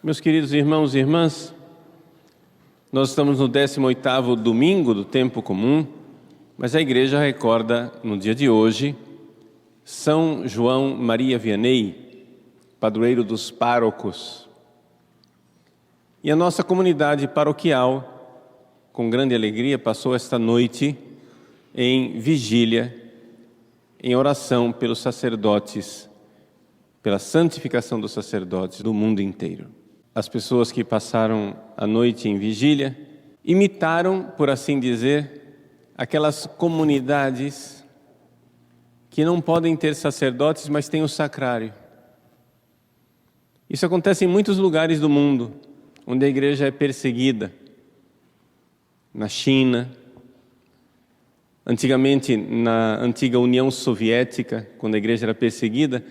Meus queridos irmãos e irmãs, nós estamos no 18º domingo do tempo comum, mas a igreja recorda no dia de hoje São João Maria Vianney, padroeiro dos párocos. E a nossa comunidade paroquial, com grande alegria, passou esta noite em vigília, em oração pelos sacerdotes, pela santificação dos sacerdotes do mundo inteiro. As pessoas que passaram a noite em vigília imitaram, por assim dizer, aquelas comunidades que não podem ter sacerdotes, mas têm o sacrário. Isso acontece em muitos lugares do mundo, onde a igreja é perseguida. Na China, antigamente na antiga União Soviética, quando a igreja era perseguida,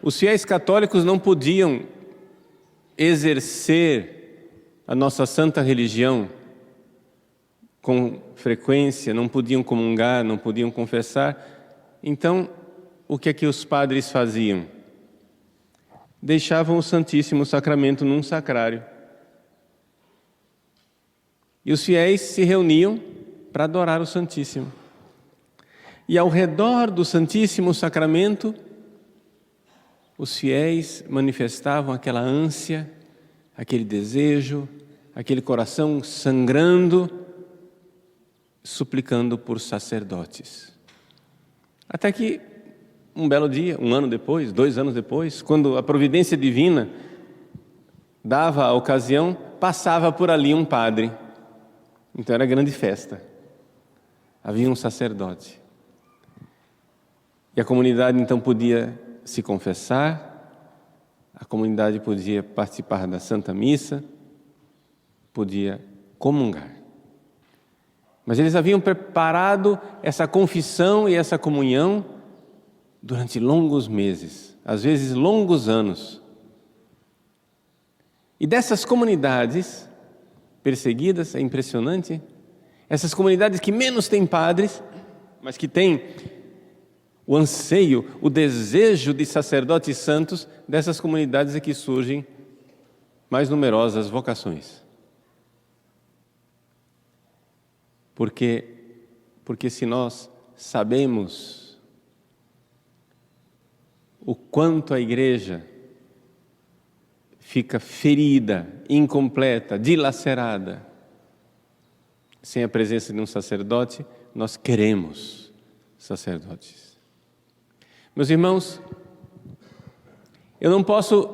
os fiéis católicos não podiam exercer a nossa santa religião com frequência, não podiam comungar, não podiam confessar. Então, o que é que os padres faziam? Deixavam o Santíssimo Sacramento num sacrário. E os fiéis se reuniam para adorar o Santíssimo. E ao redor do Santíssimo Sacramento, os fiéis manifestavam aquela ânsia, aquele desejo, aquele coração sangrando, suplicando por sacerdotes. Até que, um belo dia, 1 ano depois, 2 anos depois, quando a providência divina dava a ocasião, passava por ali um padre. Então era grande festa. Havia um sacerdote. E a comunidade então podia se confessar, a comunidade podia participar da Santa Missa, podia comungar. Mas eles haviam preparado essa confissão e essa comunhão durante longos meses, às vezes longos anos. E dessas comunidades perseguidas, é impressionante, essas comunidades que menos têm padres, mas que têm o anseio, o desejo de sacerdotes santos, dessas comunidades é que surgem mais numerosas vocações. Porque se nós sabemos o quanto a igreja fica ferida, incompleta, dilacerada, sem a presença de um sacerdote, nós queremos sacerdotes. Meus irmãos, eu não posso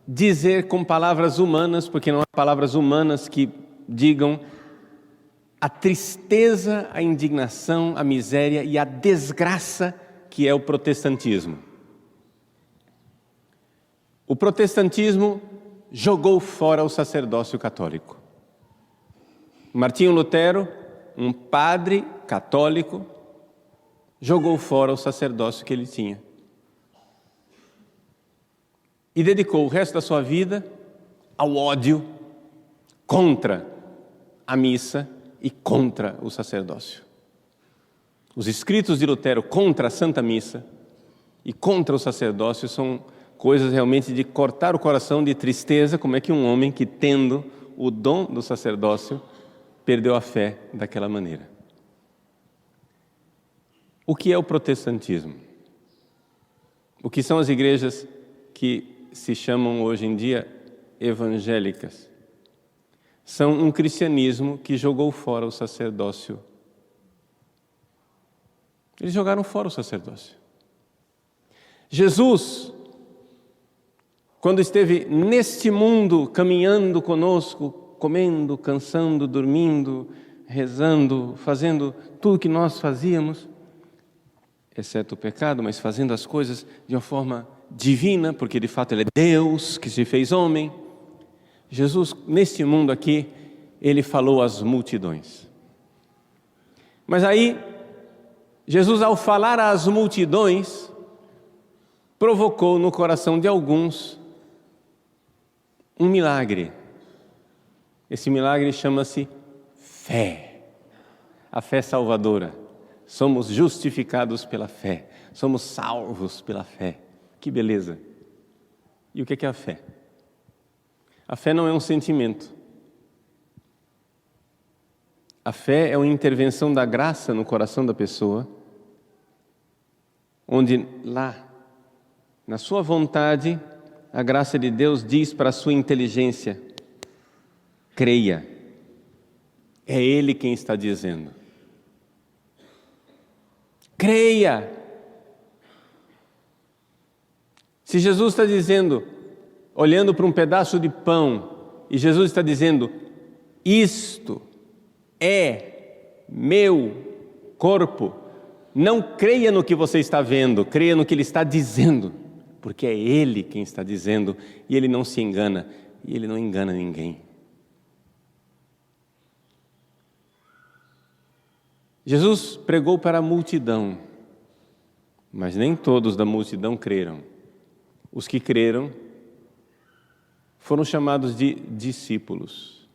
dizer com palavras humanas, porque não há palavras humanas que digam a tristeza, a indignação, a miséria e a desgraça que é o protestantismo. O protestantismo jogou fora o sacerdócio católico. Martinho Lutero, um padre católico, jogou fora o sacerdócio que ele tinha. E dedicou o resto da sua vida ao ódio contra a missa e contra o sacerdócio. Os escritos de Lutero contra a Santa Missa e contra o sacerdócio são coisas realmente de cortar o coração de tristeza. Como é que um homem que, tendo o dom do sacerdócio, perdeu a fé daquela maneira? O que é o protestantismo? O que são as igrejas que se chamam hoje em dia evangélicas? São um cristianismo que jogou fora o sacerdócio. Eles jogaram fora o sacerdócio. Jesus, quando esteve neste mundo, caminhando conosco, comendo, cansando, dormindo, rezando, fazendo tudo o que nós fazíamos, exceto o pecado, mas fazendo as coisas de uma forma divina, porque de fato Ele é Deus que se fez homem. Jesus, neste mundo aqui, Ele falou às multidões. Mas aí, Jesus, ao falar às multidões, provocou no coração de alguns um milagre. Esse milagre chama-se fé. A fé salvadora. Somos justificados pela fé. Somos salvos pela fé. Que beleza! E o que é a fé? A fé não é um sentimento. A fé é uma intervenção da graça no coração da pessoa, onde lá, na sua vontade, a graça de Deus diz para a sua inteligência: creia, é Ele quem está dizendo. Creia! Se Jesus está dizendo, olhando para um pedaço de pão, e Jesus está dizendo: isto é meu corpo, não creia no que você está vendo, creia no que Ele está dizendo, porque é Ele quem está dizendo, e Ele não se engana, e Ele não engana ninguém. Jesus pregou para a multidão, mas nem todos da multidão creram. Os que creram foram chamados de discípulos.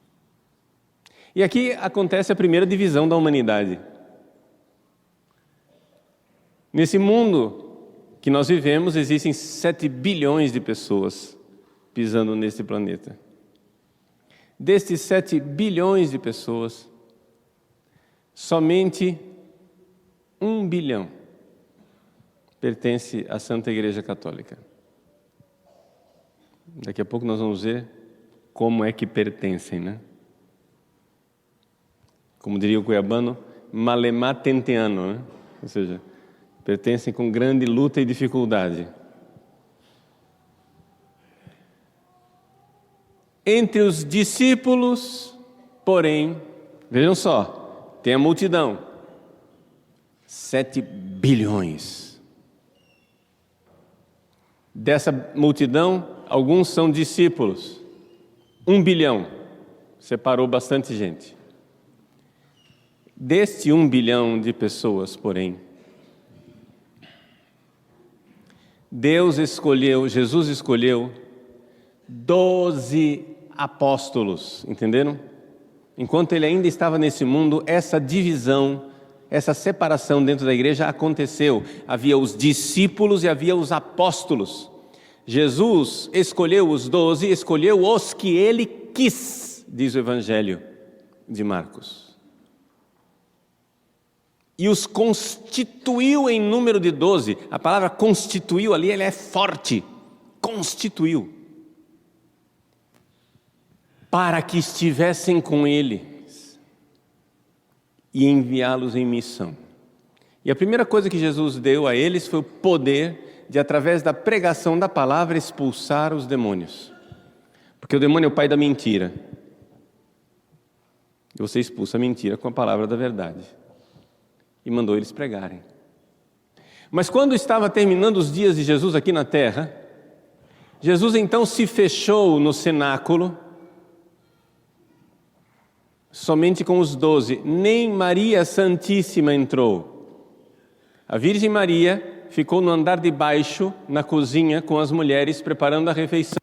E aqui acontece a primeira divisão da humanidade. Nesse mundo que nós vivemos, existem 7 bilhões de pessoas pisando nesse planeta. Destes 7 bilhões de pessoas, somente 1 bilhão pertence à Santa Igreja Católica. Daqui a pouco nós vamos ver como é que pertencem, né? Como diria o cuiabano, malemar tenteano, né? Ou seja, pertencem com grande luta e dificuldade. Entre os discípulos, porém, vejam só, tem a multidão, 7 bilhões. Dessa multidão, alguns são discípulos, 1 bilhão, separou bastante gente. Deste 1 bilhão de pessoas, porém, Jesus escolheu 12 apóstolos, entenderam? Enquanto ele ainda estava nesse mundo, essa divisão, essa separação dentro da igreja aconteceu. Havia os discípulos e havia os apóstolos. Jesus escolheu os 12, escolheu os que ele quis, diz o Evangelho de Marcos. E os constituiu em número de 12. A palavra constituiu ali, ela é forte. Constituiu. Para que estivessem com ele e enviá-los em missão. E a primeira coisa que Jesus deu a eles foi o poder de, através da pregação da palavra, expulsar os demônios. Porque o demônio é o pai da mentira. E você expulsa a mentira com a palavra da verdade. E mandou eles pregarem. Mas quando estava terminando os dias de Jesus aqui na terra, Jesus então se fechou no cenáculo, somente com os 12, nem Maria Santíssima entrou. A Virgem Maria ficou no andar de baixo, na cozinha, com as mulheres, preparando a refeição.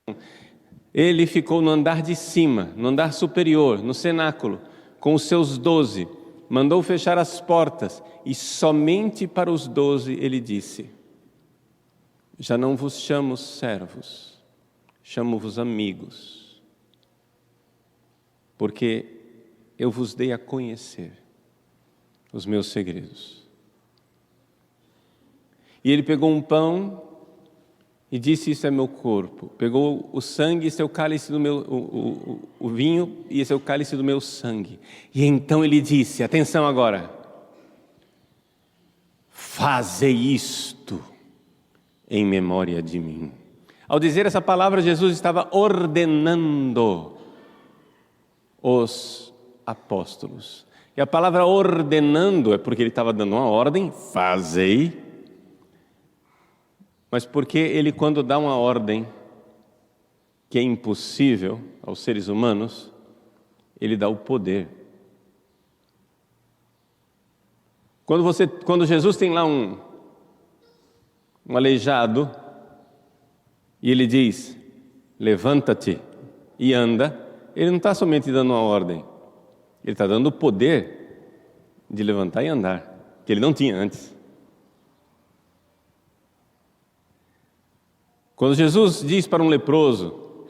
Ele ficou no andar de cima, no andar superior, no cenáculo, com os seus 12. Mandou fechar as portas, e somente para os 12 ele disse: já não vos chamo servos, chamo-vos amigos, porque eu vos dei a conhecer os meus segredos. E ele pegou um pão e disse: isso é meu corpo. Pegou o sangue, esse é o cálice do meu, o vinho, e esse é o cálice do meu sangue. E então ele disse, atenção agora: fazei isto em memória de mim. Ao dizer essa palavra, Jesus estava ordenando os apóstolos. E a palavra ordenando é porque ele estava dando uma ordem, fazei. Mas porque ele, quando dá uma ordem que é impossível aos seres humanos, ele dá o poder. Quando Jesus tem lá um aleijado, e ele diz: levanta-te e anda, ele não está somente dando uma ordem, ele está dando o poder de levantar e andar, que ele não tinha antes. Quando Jesus diz para um leproso: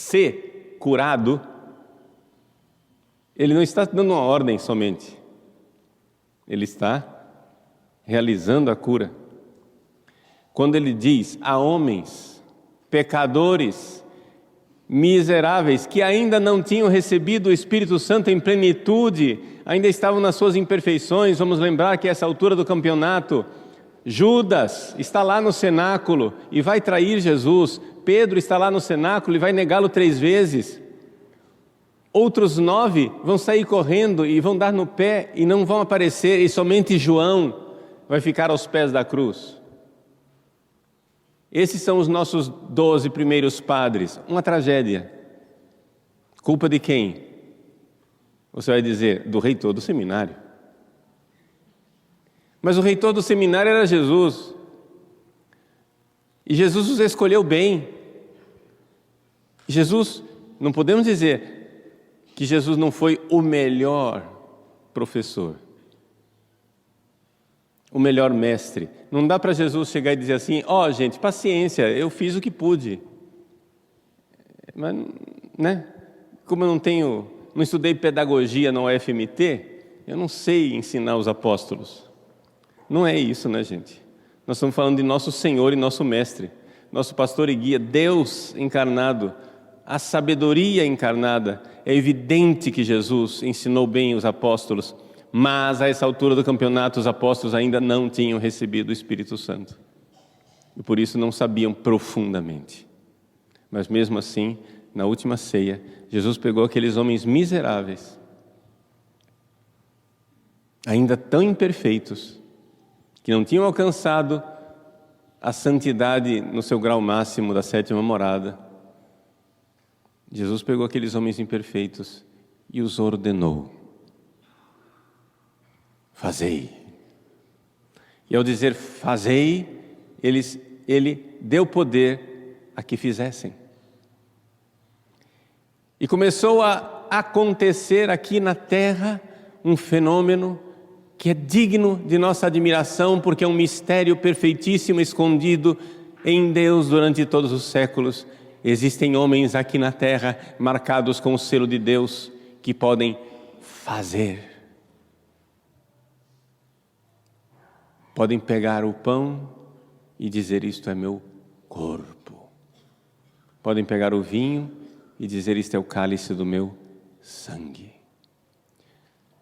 ser curado, ele não está dando uma ordem somente, ele está realizando a cura. Quando ele diz a homens, pecadores, miseráveis, que ainda não tinham recebido o Espírito Santo em plenitude, ainda estavam nas suas imperfeições. Vamos lembrar que a essa altura do campeonato, Judas está lá no cenáculo e vai trair Jesus. Pedro está lá no cenáculo e vai negá-lo 3 vezes. Outros 9 vão sair correndo e vão dar no pé e não vão aparecer, e somente João vai ficar aos pés da cruz. Esses são os nossos 12 primeiros padres. Uma tragédia. Culpa de quem? Você vai dizer, do reitor do seminário. Mas o reitor do seminário era Jesus. E Jesus os escolheu bem. Jesus, não podemos dizer que Jesus não foi o melhor professor, o melhor mestre. Não dá para Jesus chegar e dizer assim, gente, paciência, eu fiz o que pude. Mas, né? Como eu não estudei pedagogia na UFMT, eu não sei ensinar os apóstolos. Não é isso, né, gente? Nós estamos falando de nosso Senhor e nosso Mestre, nosso pastor e guia, Deus encarnado, a sabedoria encarnada. É evidente que Jesus ensinou bem os apóstolos, mas a essa altura do campeonato os apóstolos ainda não tinham recebido o Espírito Santo. E por isso não sabiam profundamente. Mas mesmo assim, na última ceia, Jesus pegou aqueles homens miseráveis, ainda tão imperfeitos, que não tinham alcançado a santidade no seu grau máximo da 7ª morada. Jesus pegou aqueles homens imperfeitos e os ordenou. Fazei. E ao dizer fazei, ele deu poder a que fizessem. E começou a acontecer aqui na terra um fenômeno que é digno de nossa admiração, porque é um mistério perfeitíssimo escondido em Deus durante todos os séculos. Existem homens aqui na terra marcados com o selo de Deus que podem fazer. Podem pegar o pão e dizer isto é meu corpo. Podem pegar o vinho e dizer isto é o cálice do meu sangue.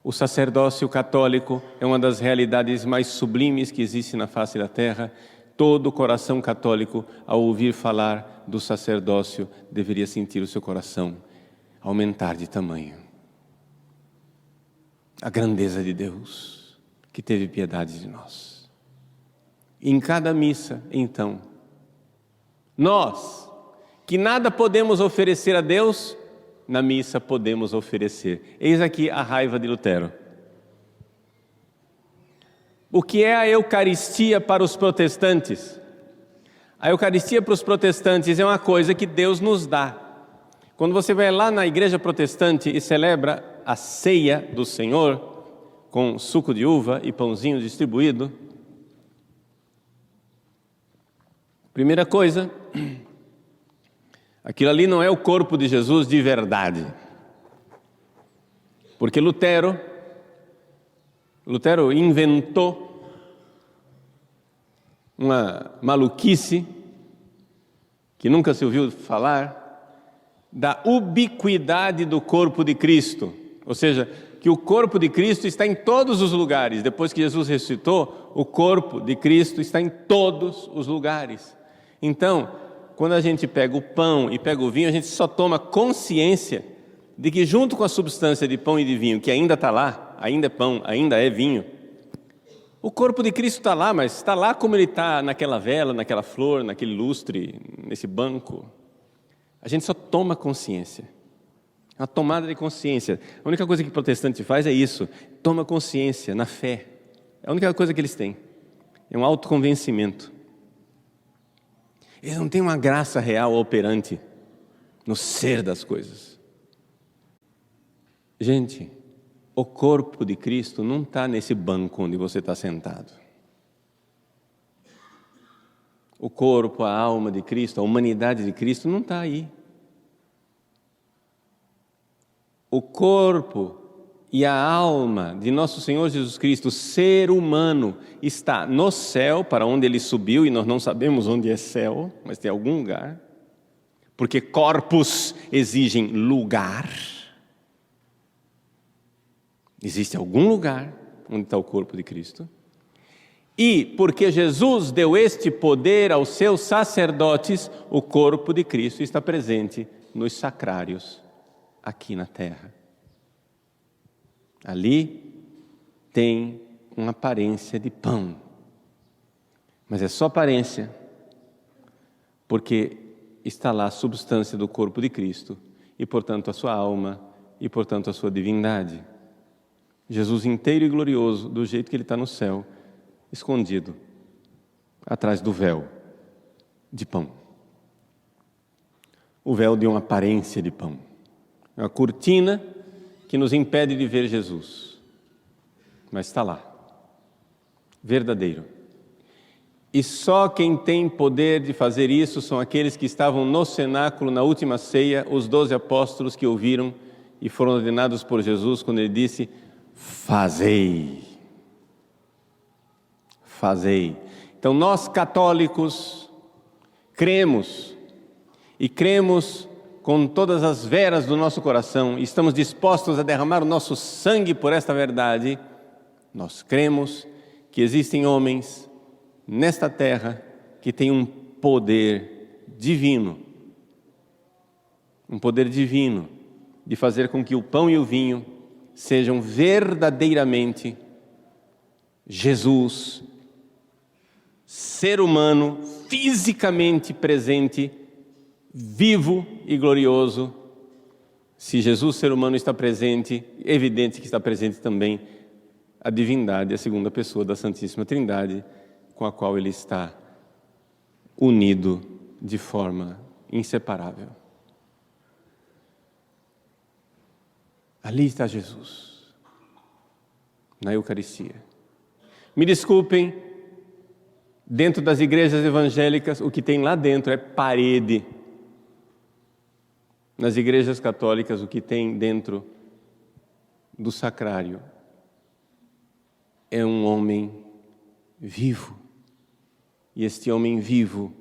O sacerdócio católico é uma das realidades mais sublimes que existe na face da terra. Todo coração católico, ao ouvir falar do sacerdócio, deveria sentir o seu coração aumentar de tamanho. A grandeza de Deus, que teve piedade de nós. Em cada missa, então, nós, que nada podemos oferecer a Deus, na missa podemos oferecer. Eis aqui a raiva de Lutero. O que é a Eucaristia para os protestantes? A Eucaristia para os protestantes é uma coisa que Deus nos dá. Quando você vai lá na igreja protestante e celebra a ceia do Senhor, com suco de uva e pãozinho distribuído, primeira coisa, aquilo ali não é o corpo de Jesus de verdade. Porque Lutero inventou uma maluquice que nunca se ouviu falar, da ubiquidade do corpo de Cristo. Ou seja, que o corpo de Cristo está em todos os lugares. Depois que Jesus ressuscitou, o corpo de Cristo está em todos os lugares. Então, quando a gente pega o pão e pega o vinho, a gente só toma consciência de que junto com a substância de pão e de vinho, que ainda está lá, ainda é pão, ainda é vinho, o corpo de Cristo está lá, mas está lá como ele está naquela vela, naquela flor, naquele lustre, nesse banco. A gente só toma consciência. É uma tomada de consciência. A única coisa que o protestante faz é isso, toma consciência na fé. É a única coisa que eles têm. É um autoconvencimento. Eles não têm uma graça real operante no ser das coisas. Gente, o corpo de Cristo não está nesse banco onde você está sentado. O corpo, a alma de Cristo, a humanidade de Cristo não está aí. o corpo e a alma de nosso Senhor Jesus Cristo, ser humano, está no céu, para onde ele subiu, e nós não sabemos onde é céu, mas tem algum lugar, porque corpos exigem lugar. Existe algum lugar onde está o corpo de Cristo. E porque Jesus deu este poder aos seus sacerdotes, o corpo de Cristo está presente nos sacrários aqui na terra. Ali tem uma aparência de pão, mas é só aparência, porque está lá a substância do corpo de Cristo e, portanto, a sua alma e, portanto, a sua divindade. Jesus inteiro e glorioso, do jeito que ele está no céu, escondido atrás do véu de pão. O véu de uma aparência de pão. É uma cortina que nos impede de ver Jesus. Mas está lá. Verdadeiro. E só quem tem poder de fazer isso são aqueles que estavam no cenáculo na última ceia, os 12 apóstolos que ouviram e foram ordenados por Jesus quando ele disse: fazei. Fazei. Então nós católicos cremos, e cremos com todas as veras do nosso coração, e estamos dispostos a derramar o nosso sangue por esta verdade. Nós cremos que existem homens nesta terra que têm um poder divino de fazer com que o pão e o vinho sejam verdadeiramente Jesus, ser humano, fisicamente presente, vivo e glorioso. Se Jesus, ser humano, está presente, é evidente que está presente também a divindade, a segunda pessoa da Santíssima Trindade, com a qual ele está unido de forma inseparável. Ali está Jesus, na Eucaristia. Me desculpem, dentro das igrejas evangélicas, o que tem lá dentro é parede. Nas igrejas católicas, o que tem dentro do sacrário é um homem vivo. E este homem vivo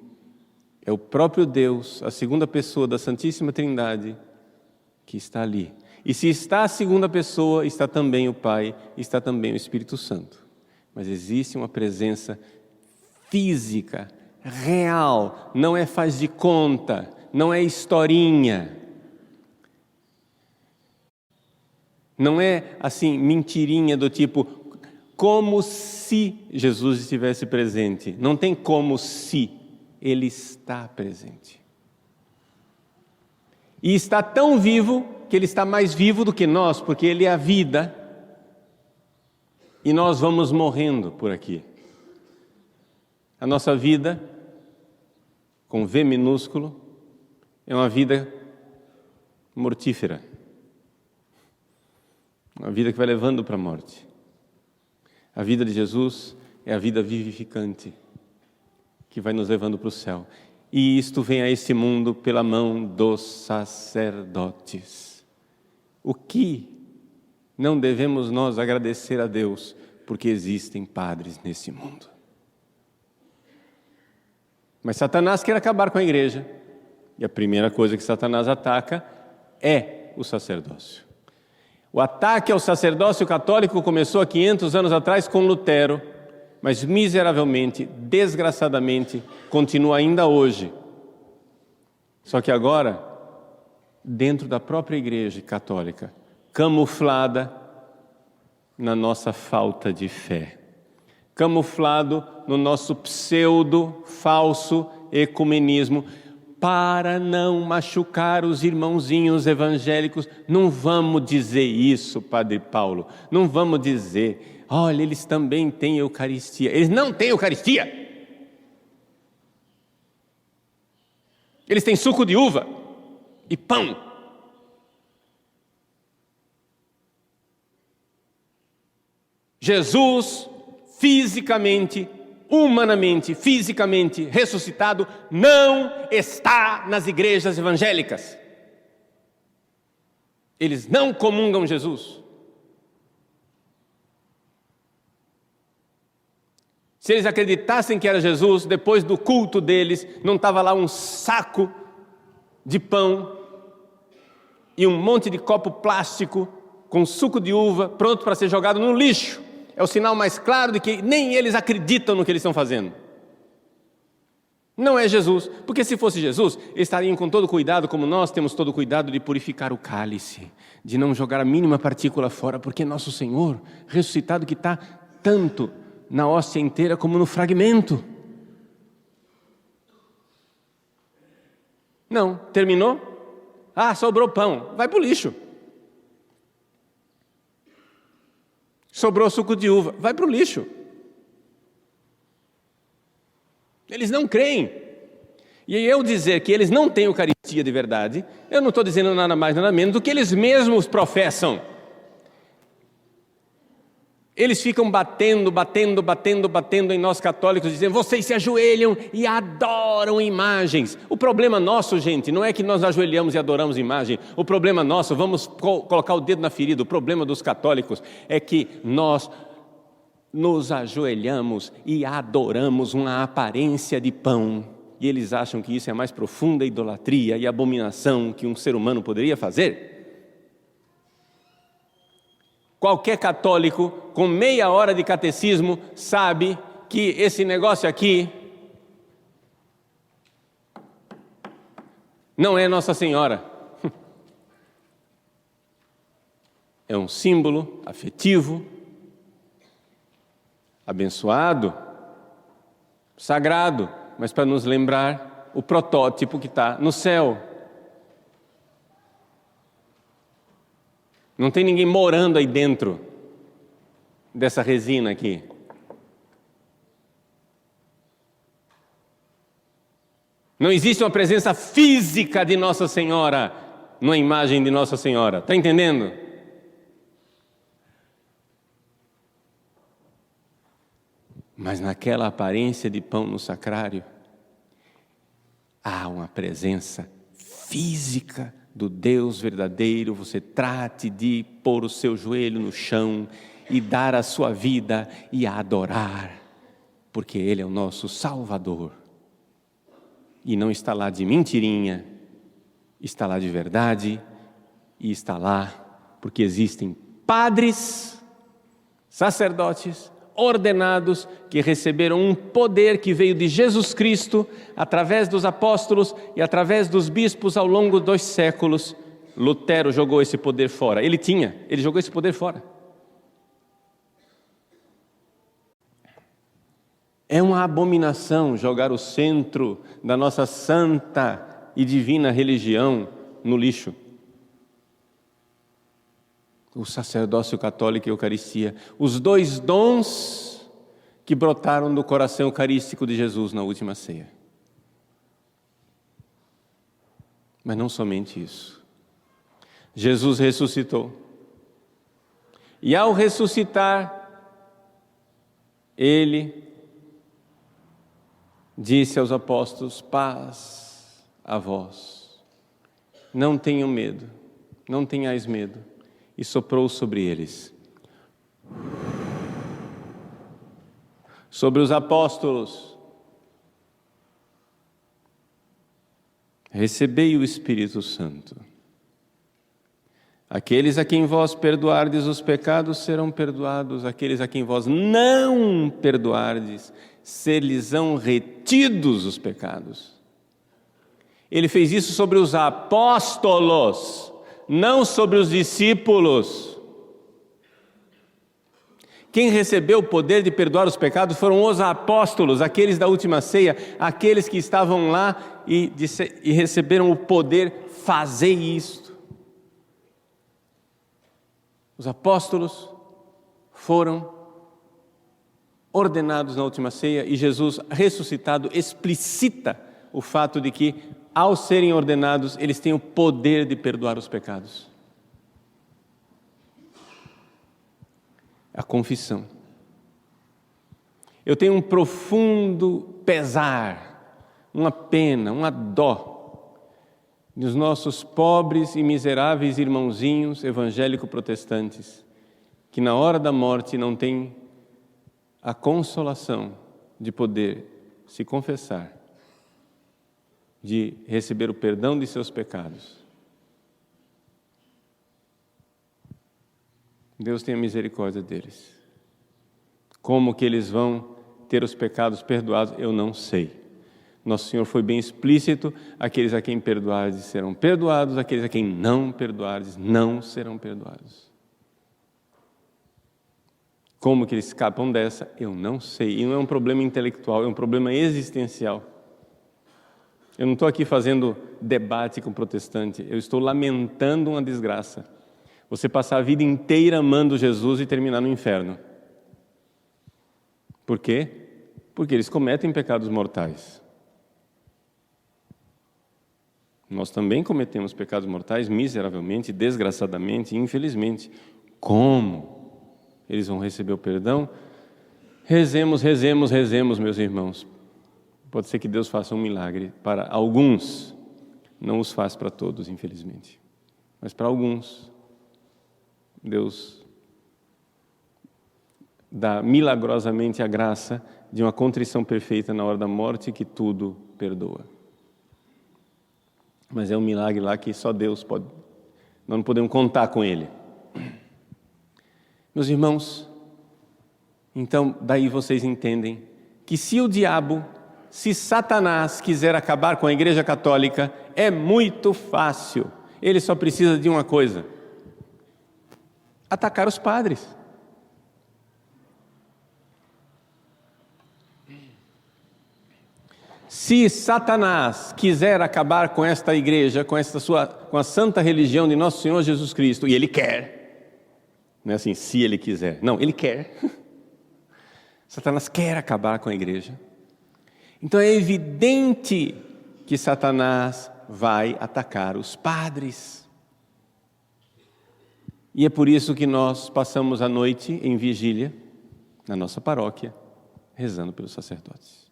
é o próprio Deus, a segunda pessoa da Santíssima Trindade, que está ali. E se está a segunda pessoa, está também o Pai, está também o Espírito Santo. Mas existe uma presença física, real, não é faz de conta, não é historinha. Não é assim, mentirinha do tipo, como se Jesus estivesse presente. Não tem como se, ele está presente. E está tão vivo que ele está mais vivo do que nós, porque ele é a vida. E nós vamos morrendo por aqui. A nossa vida, com V minúsculo, é uma vida mortífera. Uma vida que vai levando para a morte. A vida de Jesus é a vida vivificante, que vai nos levando para o céu. E isto vem a este mundo pela mão dos sacerdotes. O que não devemos nós agradecer a Deus, porque existem padres nesse mundo. Mas Satanás quer acabar com a igreja. E a primeira coisa que Satanás ataca é o sacerdócio. O ataque ao sacerdócio católico começou há 500 anos atrás com Lutero, mas miseravelmente, desgraçadamente, continua ainda hoje. Só que agora, dentro da própria igreja católica, camuflada na nossa falta de fé, camuflado no nosso pseudo, falso ecumenismo, para não machucar os irmãozinhos evangélicos. Não vamos dizer isso, Padre Paulo, não vamos dizer, olha, eles também têm Eucaristia. Eles não têm Eucaristia. Eles têm suco de uva e pão. Jesus, fisicamente, humanamente, fisicamente ressuscitado, não está nas igrejas evangélicas. Eles não comungam Jesus. Se eles acreditassem que era Jesus, depois do culto deles, não estava lá um saco de pão e um monte de copo plástico com suco de uva pronto para ser jogado no lixo. É o sinal mais claro de que nem eles acreditam no que eles estão fazendo. Não é Jesus, porque se fosse Jesus, eles estariam com todo cuidado, como nós temos todo cuidado de purificar o cálice, de não jogar a mínima partícula fora, porque nosso Senhor, ressuscitado, que está tanto na hóstia inteira como no fragmento. Não, terminou? Sobrou pão, vai para o lixo. Sobrou suco de uva, vai para o lixo. Eles não creem. E eu dizer que eles não têm Eucaristia de verdade, eu não estou dizendo nada mais, nada menos do que eles mesmos professam. Eles ficam batendo em nós católicos, dizendo, vocês se ajoelham e adoram imagens. O problema nosso, gente, não é que nós ajoelhamos e adoramos imagem. O problema nosso, vamos colocar o dedo na ferida, o problema dos católicos é que nós nos ajoelhamos e adoramos uma aparência de pão. E eles acham que isso é a mais profunda idolatria e abominação que um ser humano poderia fazer. Qualquer católico com meia hora de catecismo sabe que esse negócio aqui não é Nossa Senhora. É um símbolo afetivo, abençoado, sagrado, mas para nos lembrar o protótipo que está no céu. Não tem ninguém morando aí dentro dessa resina aqui. Não existe uma presença física de Nossa Senhora numa imagem de Nossa Senhora. Está entendendo? Mas naquela aparência de pão no sacrário, há uma presença física do Deus verdadeiro. Você trate de pôr o seu joelho no chão e dar a sua vida e a adorar, porque Ele é o nosso Salvador. E não está lá de mentirinha, está lá de verdade, e está lá porque existem padres, sacerdotes, ordenados, que receberam um poder que veio de Jesus Cristo, através dos apóstolos e através dos bispos ao longo dos séculos. Lutero jogou esse poder fora. Ele jogou esse poder fora. É uma abominação jogar o centro da nossa santa e divina religião no lixo. O sacerdócio católico e a Eucaristia, os dois dons que brotaram do coração eucarístico de Jesus na última ceia. Mas não somente isso. Jesus ressuscitou. E ao ressuscitar, Ele disse aos apóstolos, paz a vós. Não tenham medo, não tenhais medo. E soprou sobre eles. Sobre os apóstolos. Recebei o Espírito Santo. Aqueles a quem vós perdoardes os pecados serão perdoados. Aqueles a quem vós não perdoardes, ser-lhes-ão retidos os pecados. Ele fez isso sobre os apóstolos, não sobre os discípulos. Quem recebeu o poder de perdoar os pecados foram os apóstolos, aqueles da última ceia, aqueles que estavam lá e receberam o poder, fazei isto. Os apóstolos foram ordenados na última ceia e Jesus ressuscitado explicita o fato de que, ao serem ordenados, eles têm o poder de perdoar os pecados. A confissão. Eu tenho um profundo pesar, uma pena, uma dó dos nossos pobres e miseráveis irmãozinhos evangélico-protestantes, que na hora da morte não têm a consolação de poder se confessar, de receber o perdão de seus pecados. Deus tenha misericórdia deles. Como que eles vão ter os pecados perdoados, eu não sei. Nosso Senhor foi bem explícito: aqueles a quem perdoardes serão perdoados, aqueles a quem não perdoardes não serão perdoados. Como que eles escapam dessa, eu não sei. E não é um problema intelectual, é um problema existencial. Eu não estou aqui fazendo debate com o protestante, eu estou lamentando uma desgraça. Você passar a vida inteira amando Jesus e terminar no inferno. Por quê? Porque eles cometem pecados mortais. Nós também cometemos pecados mortais miseravelmente, desgraçadamente, infelizmente. Como eles vão receber o perdão? Rezemos, rezemos, rezemos, meus irmãos. Pode ser que Deus faça um milagre para alguns. Não os faz para todos, infelizmente. Mas para alguns, Deus dá milagrosamente a graça de uma contrição perfeita na hora da morte que tudo perdoa. Mas é um milagre lá que só Deus pode. Nós não podemos contar com ele. Meus irmãos, então daí vocês entendem que se o diabo, se Satanás quiser acabar com a Igreja Católica, é muito fácil. Ele só precisa de uma coisa: atacar os padres. Se Satanás quiser acabar com esta igreja, com a santa religião de nosso Senhor Jesus Cristo, e ele quer, não é assim, se ele quiser, não, ele quer. Satanás quer acabar com a igreja. Então é evidente que Satanás vai atacar os padres. E é por isso que nós passamos a noite em vigília, na nossa paróquia, rezando pelos sacerdotes.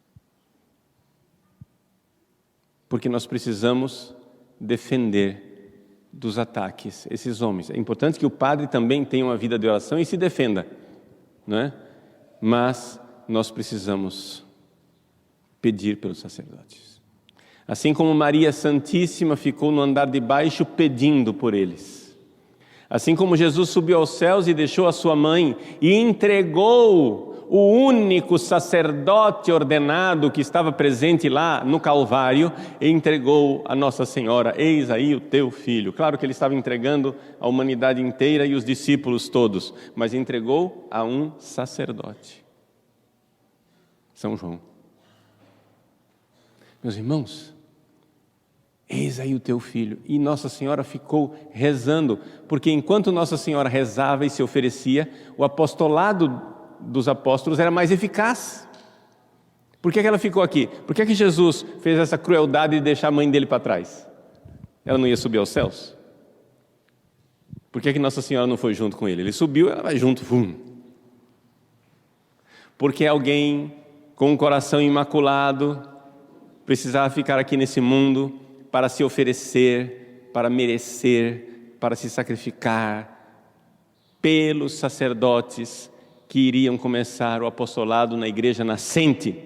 Porque nós precisamos defender dos ataques esses homens. É importante que o padre também tenha uma vida de oração e se defenda, não é? Mas nós precisamos pedir pelos sacerdotes. Assim como Maria Santíssima ficou no andar de baixo pedindo por eles. Assim como Jesus subiu aos céus e deixou a sua mãe e entregou o único sacerdote ordenado que estava presente lá no Calvário, e entregou a Nossa Senhora: eis aí o teu filho. Claro que ele estava entregando a humanidade inteira e os discípulos todos, mas entregou a um sacerdote, São João. Meus irmãos, eis aí o teu filho. E Nossa Senhora ficou rezando, porque enquanto Nossa Senhora rezava e se oferecia, o apostolado dos apóstolos era mais eficaz. Por que ela ficou aqui? Por que Jesus fez essa crueldade de deixar a mãe dele para trás? Ela não ia subir aos céus? Por que Nossa Senhora não foi junto com ele? Ele subiu, ela vai junto. Porque alguém com um coração imaculado precisava ficar aqui nesse mundo para se oferecer, para merecer, para se sacrificar pelos sacerdotes que iriam começar o apostolado na igreja nascente.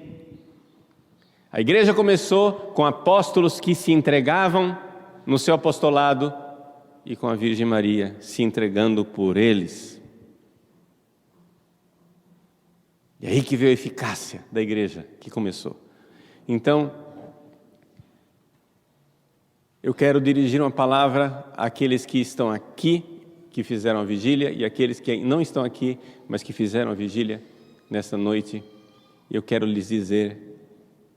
A igreja começou com apóstolos que se entregavam no seu apostolado e com a Virgem Maria se entregando por eles. E aí que veio a eficácia da igreja que começou. Então, eu quero dirigir uma palavra àqueles que estão aqui, que fizeram a vigília, e aqueles que não estão aqui, mas que fizeram a vigília nesta noite. Eu quero lhes dizer,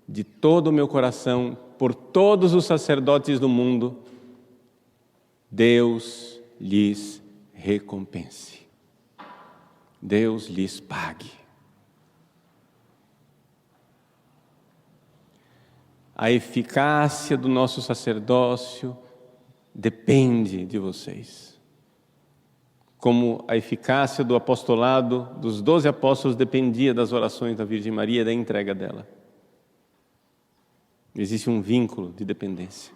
de todo o meu coração, por todos os sacerdotes do mundo, Deus lhes recompense. Deus lhes pague. A eficácia do nosso sacerdócio depende de vocês. Como a eficácia do apostolado dos 12 apóstolos dependia das orações da Virgem Maria e da entrega dela. Existe um vínculo de dependência.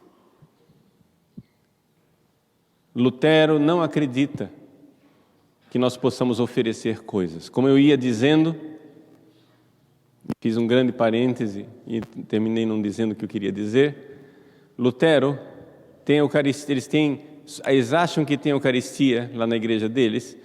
Lutero não acredita que nós possamos oferecer coisas. Como eu ia dizendo, fiz um grande parêntese e terminei não dizendo o que eu queria dizer. Lutero tem Eucaristia, eles acham que tem Eucaristia lá na igreja deles,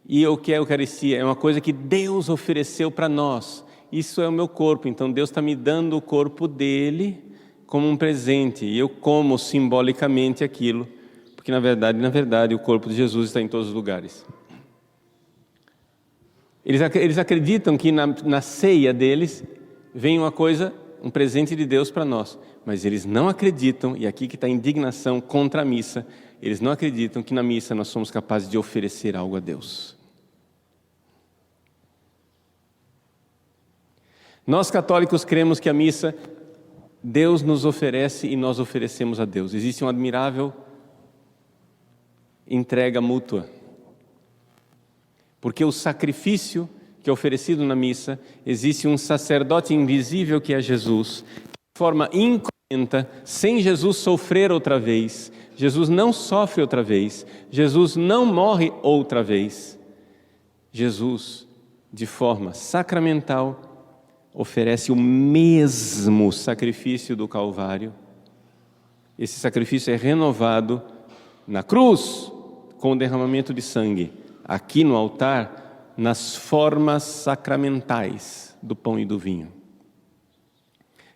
e o que é Eucaristia? É uma coisa que Deus ofereceu para nós. Isso é o meu corpo, então Deus está me dando o corpo dele como um presente, e eu como simbolicamente aquilo, porque na verdade, o corpo de Jesus está em todos os lugares. Eles acreditam que na ceia deles vem uma coisa, um presente de Deus para nós, mas eles não acreditam, e aqui que está a indignação contra a missa, eles não acreditam que na missa nós somos capazes de oferecer algo a Deus. Nós católicos cremos que a missa, Deus nos oferece e nós oferecemos a Deus. Existe uma admirável entrega mútua. Porque o sacrifício que é oferecido na missa, existe um sacerdote invisível que é Jesus, de forma incruenta, sem Jesus sofrer outra vez. Jesus não sofre outra vez, Jesus não morre outra vez. Jesus, de forma sacramental, oferece o mesmo sacrifício do Calvário. Esse sacrifício é renovado na cruz, com o derramamento de sangue. Aqui no altar, nas formas sacramentais do pão e do vinho.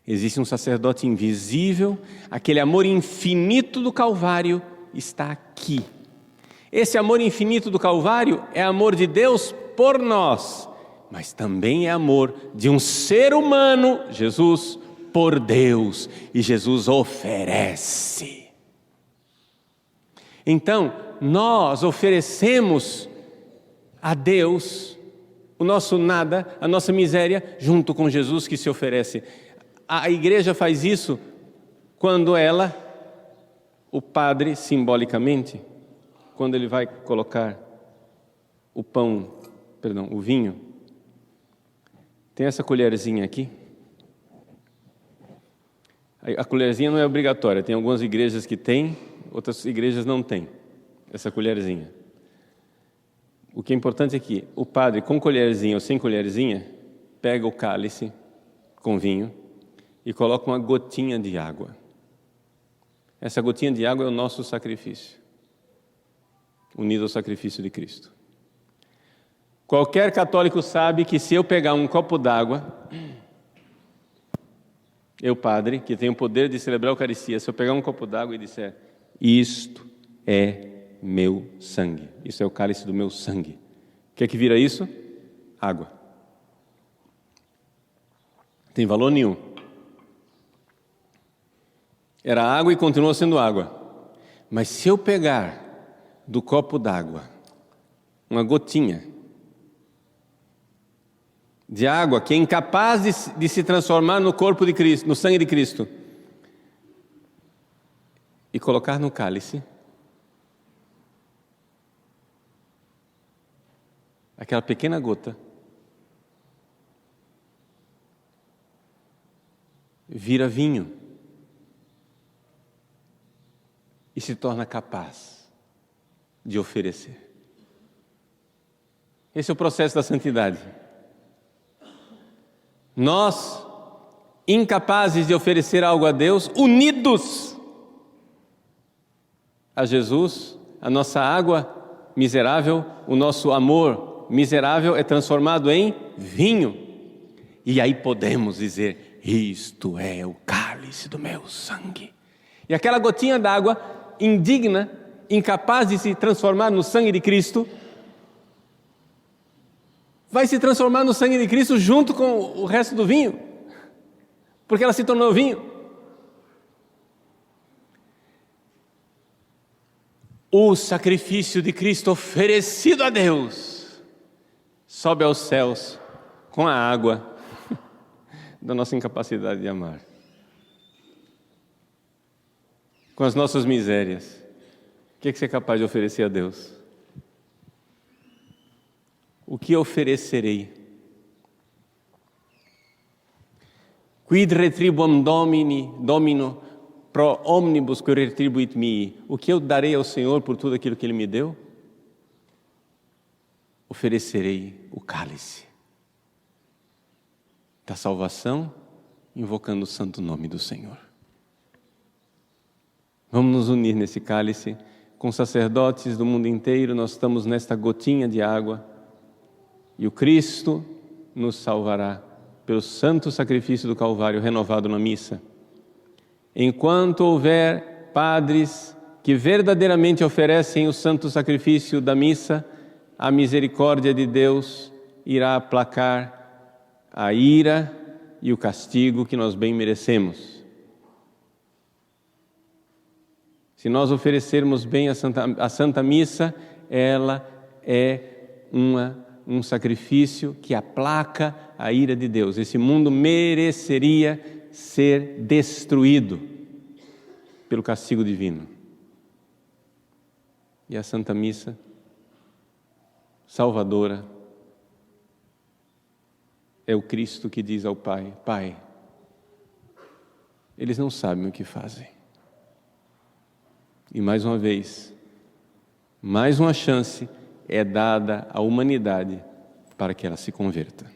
Existe um sacerdote invisível, aquele amor infinito do Calvário está aqui. Esse amor infinito do Calvário é amor de Deus por nós, mas também é amor de um ser humano, Jesus, por Deus, e Jesus oferece. Então, nós oferecemos a Deus o nosso nada, a nossa miséria, junto com Jesus que se oferece. A igreja faz isso quando o padre, simbolicamente, quando ele vai colocar o vinho, tem essa colherzinha aqui. A colherzinha não é obrigatória, tem algumas igrejas que tem, outras igrejas não tem essa colherzinha. O que é importante é que o padre, com colherzinha ou sem colherzinha, pega o cálice com vinho e coloca uma gotinha de água. Essa gotinha de água é o nosso sacrifício, unido ao sacrifício de Cristo. Qualquer católico sabe que se eu pegar um copo d'água, eu, padre, que tenho o poder de celebrar a Eucaristia, se eu pegar um copo d'água e disser, isto é meu sangue, isso é o cálice do meu sangue, o que é que vira isso? Água. Tem valor nenhum. Era água e continua sendo água. Mas se eu pegar do copo d'água uma gotinha de água que é incapaz de se transformar no corpo de Cristo, no sangue de Cristo, e colocar no cálice, aquela pequena gota vira vinho e se torna capaz de oferecer. Esse é o processo da santidade. Nós, incapazes de oferecer algo a Deus, unidos a Jesus, a nossa água miserável, o nosso amor miserável é transformado em vinho. E aí podemos dizer, isto é o cálice do meu sangue. E aquela gotinha d'água indigna, incapaz de se transformar no sangue de Cristo, vai se transformar no sangue de Cristo junto com o resto do vinho, porque ela se tornou vinho. O sacrifício de Cristo oferecido a Deus sobe aos céus com a água da nossa incapacidade de amar, com as nossas misérias. O que você é capaz de oferecer a Deus? O que oferecerei? Quid retribuam Domino, pro omnibus que retribuit mi, o que eu darei ao Senhor por tudo aquilo que Ele me deu? Oferecerei o cálice da salvação, invocando o santo nome do Senhor. Vamos nos unir nesse cálice com sacerdotes do mundo inteiro. Nós estamos nesta gotinha de água e o Cristo nos salvará pelo santo sacrifício do Calvário renovado na missa. Enquanto houver padres que verdadeiramente oferecem o santo sacrifício da missa, a misericórdia de Deus irá aplacar a ira e o castigo que nós bem merecemos. Se nós oferecermos bem a Santa Missa, ela é um sacrifício que aplaca a ira de Deus. Esse mundo mereceria ser destruído pelo castigo divino. E a Santa Missa, salvadora, é o Cristo que diz ao Pai: Pai, eles não sabem o que fazem. E mais uma vez, mais uma chance é dada à humanidade para que ela se converta.